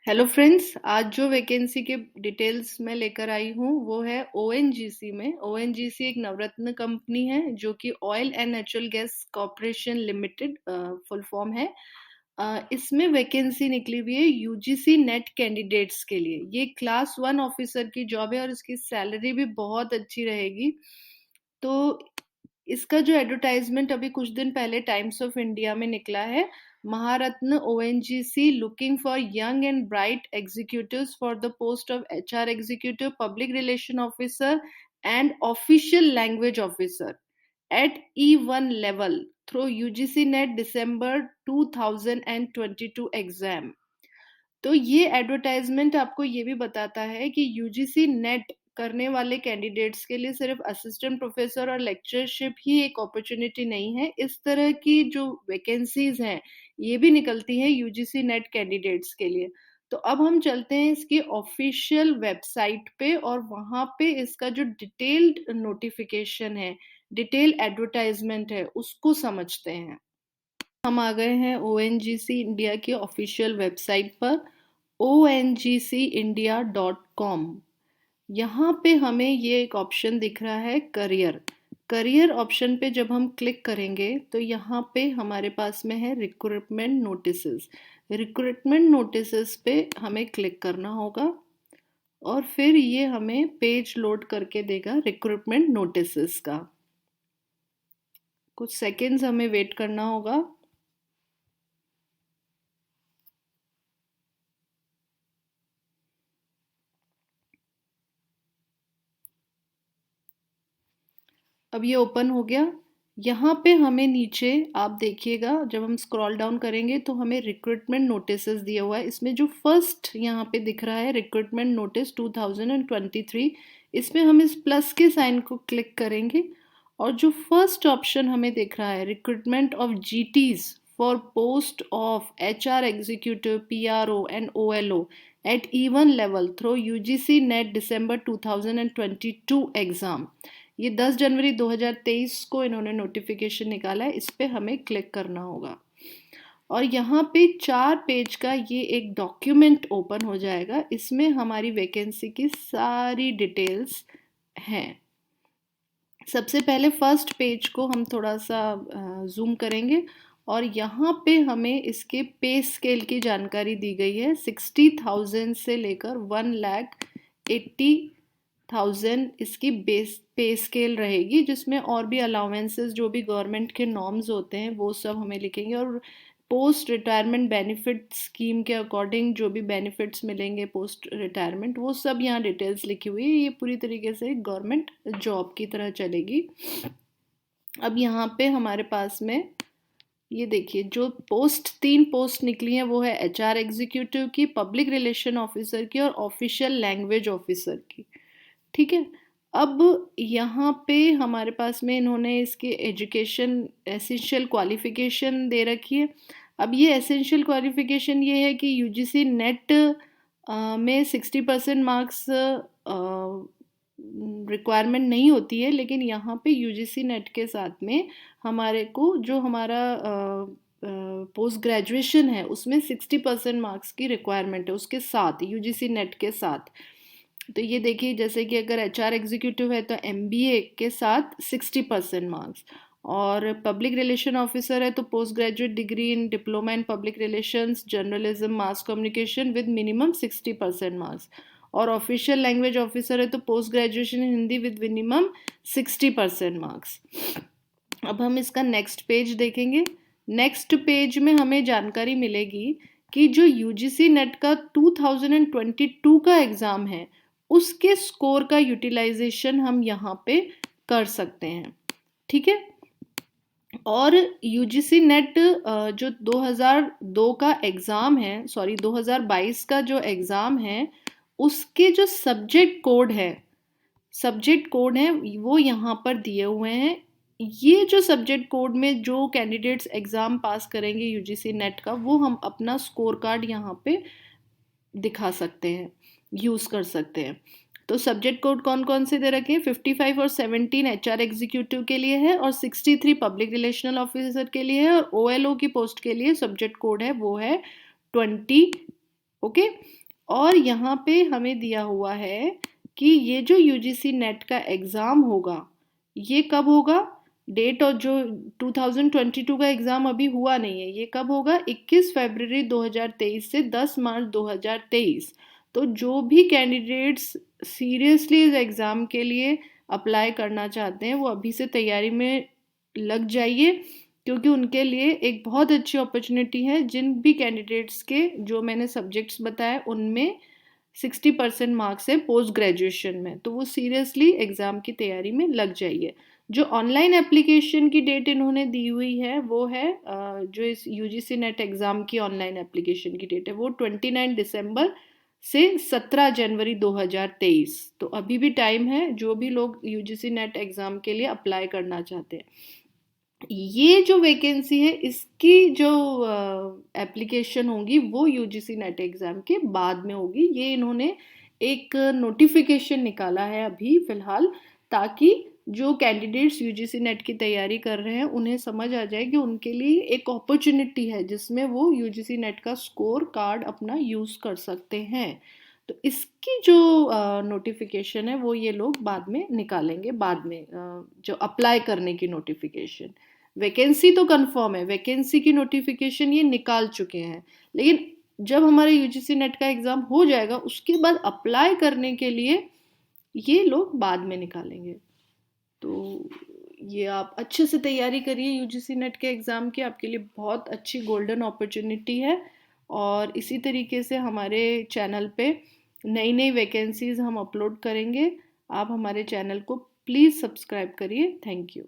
Hello friends, आज जो vacancy के डिटेल्स मैं लेकर आई हूँ वो है ओएनजीसी में। ओएनजीसी एक नवरत्न कंपनी है जो कि oil and natural gas corporation limited full form है। इसमें वैकेंसी निकली हुई है यूजीसी नेट कैंडिडेट्स के लिए। ये क्लास 1 ऑफिसर की जॉब है और इसकी सैलरी भी बहुत अच्छी रहेगी। तो इसका जो एडवर्टाइजमेंट अभी कुछ दिन पहले टाइम्स ऑफ इंडिया में निकला है, Maharatna ONGC looking for young and bright executives for the post of HR executive, public relation officer and official language officer at E1 level through UGC NET December 2022 exam. तो ये advertisement आपको ये भी बताता है कि यूजीसी नेट करने वाले कैंडिडेट्स के लिए सिर्फ असिस्टेंट प्रोफेसर और लेक्चरशिप ही एक अपॉर्चुनिटी नहीं है। इस तरह की जो वैकेंसीज हैं ये भी निकलती हैं यूजीसी नेट कैंडिडेट्स के लिए। तो अब हम चलते हैं इसकी ऑफिशियल वेबसाइट पे और वहां पे इसका जो डिटेल्ड नोटिफिकेशन है, डिटेल एडवर्टाइजमेंट है, उसको समझते हैं। हम आ गए हैं ओएनजीसी इंडिया की ऑफिशियल वेबसाइट पर ongcindia.com। यहाँ पे हमें ये एक ऑप्शन दिख रहा है करियर। करियर ऑप्शन पे जब हम क्लिक करेंगे तो यहाँ पे हमारे पास में है रिक्रूटमेंट नोटिसेस। रिक्रूटमेंट नोटिसेस पे हमें क्लिक करना होगा और फिर ये हमें पेज लोड करके देगा रिक्रूटमेंट नोटिसेस का। कुछ सेकेंड्स हमें वेट करना होगा। अब ये ओपन हो गया। यहाँ पे हमें नीचे आप देखिएगा, जब हम स्क्रॉल डाउन करेंगे तो हमें रिक्रूटमेंट नोटिसेस दिया हुआ है। इसमें जो फर्स्ट यहाँ पे दिख रहा है रिक्रूटमेंट नोटिस 2023, इसमें हम इस प्लस के साइन को क्लिक करेंगे और जो फर्स्ट ऑप्शन हमें दिख रहा है recruitment of GTs for post of HR executive, PRO and OLO at E1 level through UGC NET December 2022 exam, ये 10 जनवरी 2023 को इन्होंने नोटिफिकेशन निकाला है। इस पे हमें क्लिक करना होगा और यहाँ पे 4 पेज का ये एक डॉक्यूमेंट ओपन हो जाएगा। इसमें हमारी वैकेंसी की सारी डिटेल्स हैं। सबसे पहले फर्स्ट पेज को हम थोड़ा सा जूम करेंगे और यहाँ पे हमें इसके पे स्केल की जानकारी दी गई है। 60,000 से लेकर 1,80,000 इसकी बेस पे स्केल रहेगी, जिसमें और भी अलाउंसेस जो भी गवर्नमेंट के नॉर्म्स होते हैं वो सब हमें लिखेंगे और पोस्ट रिटायरमेंट बेनिफिट स्कीम के अकॉर्डिंग जो भी बेनिफिट्स मिलेंगे पोस्ट रिटायरमेंट, वो सब यहाँ डिटेल्स लिखी हुई है। ये पूरी तरीके से गवर्नमेंट जॉब की तरह चलेगी। अब यहाँ पे हमारे पास में ये देखिए, जो तीन पोस्ट निकली हैं वो है एचआर एग्जीक्यूटिव की, पब्लिक रिलेशन ऑफिसर की और ऑफिशियल लैंग्वेज ऑफिसर की। ठीक है। अब यहाँ पे हमारे पास में इन्होंने इसकी एजुकेशन एसेंशियल क्वालिफिकेशन दे रखी है। अब ये एसेंशियल क्वालिफिकेशन ये है कि यूजीसी नेट में 60% मार्क्स रिक्वायरमेंट नहीं होती है, लेकिन यहाँ पे यूजीसी नेट के साथ में हमारे को जो हमारा पोस्ट ग्रेजुएशन है उसमें 60% मार्क्स की रिक्वायरमेंट है उसके साथ, यूजीसी नेट के साथ। तो ये देखिए, जैसे कि अगर एचआर एग्जीक्यूटिव है तो एमबीए के साथ 60% मार्क्स, और पब्लिक रिलेशन ऑफिसर है तो post graduate degree in diploma in public relations journalism mass communication with minimum 60% marks, और ऑफिशियल लैंग्वेज ऑफिसर है तो post graduation in Hindi with minimum 60% marks. अब हम इसका नेक्स्ट पेज देखेंगे। नेक्स्ट पेज में हमें जानकारी मिलेगी कि जो यूजीसी नेट का 2022 का एग्ज़ाम है उसके स्कोर का यूटिलाइजेशन हम यहाँ पे कर सकते हैं। ठीक है। और यूजीसी नेट जो 2002 का एग्ज़ाम है, सॉरी 2022 का जो एग्ज़ाम है, उसके जो सब्जेक्ट कोड है वो यहाँ पर दिए हुए हैं। ये जो सब्जेक्ट कोड में जो कैंडिडेट्स एग्ज़ाम पास करेंगे यूजीसी नेट का, वो हम अपना स्कोर कार्ड यहाँ पे दिखा सकते हैं, यूज़ कर सकते हैं। तो सब्जेक्ट कोड कौन कौन से दे रखे हैं? 55 और 17 एचआर एग्जीक्यूटिव के लिए है और 63 पब्लिक रिलेशनल ऑफिसर के लिए है, और ओएलओ की पोस्ट के लिए सब्जेक्ट कोड है वो है 20 ओके। और यहाँ पे हमें दिया हुआ है कि ये जो यूजीसी नेट का एग्ज़ाम होगा ये कब होगा, डेट, और जो 2022 का एग्ज़ाम अभी हुआ नहीं है ये कब होगा, 21 फरवरी 2023 से 10 मार्च 2023। तो जो भी कैंडिडेट्स सीरियसली इस एग्ज़ाम के लिए अप्लाई करना चाहते हैं वो अभी से तैयारी में लग जाइए, क्योंकि उनके लिए एक बहुत अच्छी अपॉर्चुनिटी है। जिन भी कैंडिडेट्स के जो मैंने सब्जेक्ट्स बताए उनमें 60% मार्क्स है पोस्ट ग्रेजुएशन में, तो वो सीरियसली एग्ज़ाम की तैयारी में लग जाइए। जो ऑनलाइन एप्लीकेशन की डेट इन्होंने दी हुई है वो है जो इस यूजीसी नेट एग्ज़ाम की ऑनलाइन एप्लीकेशन की डेट है वो 29 दिसंबर से 17 जनवरी 2023। तो अभी भी टाइम है जो भी लोग यूजीसी नेट एग्ज़ाम के लिए अप्लाई करना चाहते हैं। ये जो वैकेंसी है इसकी जो एप्लीकेशन होगी वो यूजीसी नेट एग्ज़ाम के बाद में होगी। ये इन्होंने एक नोटिफिकेशन निकाला है अभी फ़िलहाल, ताकि जो कैंडिडेट्स यूजीसी नेट की तैयारी कर रहे हैं उन्हें समझ आ जाए कि उनके लिए एक अपॉर्चुनिटी है जिसमें वो यूजीसी नेट का स्कोर कार्ड अपना यूज़ कर सकते हैं। तो इसकी जो नोटिफिकेशन है वो ये लोग बाद में निकालेंगे, बाद में जो अप्लाई करने की नोटिफिकेशन। वैकेंसी तो कंफर्म है, वैकेंसी की नोटिफिकेशन ये निकाल चुके हैं, लेकिन जब हमारा यूजीसी नेट का एग्ज़ाम हो जाएगा उसके बाद अप्लाई करने के लिए ये लोग बाद में निकालेंगे। तो ये आप अच्छे से तैयारी करिए यूजीसी नेट के एग्ज़ाम की, आपके लिए बहुत अच्छी गोल्डन अपॉर्चुनिटी है। और इसी तरीके से हमारे चैनल पे नई नई वैकेंसीज़ हम अपलोड करेंगे। आप हमारे चैनल को प्लीज़ सब्सक्राइब करिए। Thank you.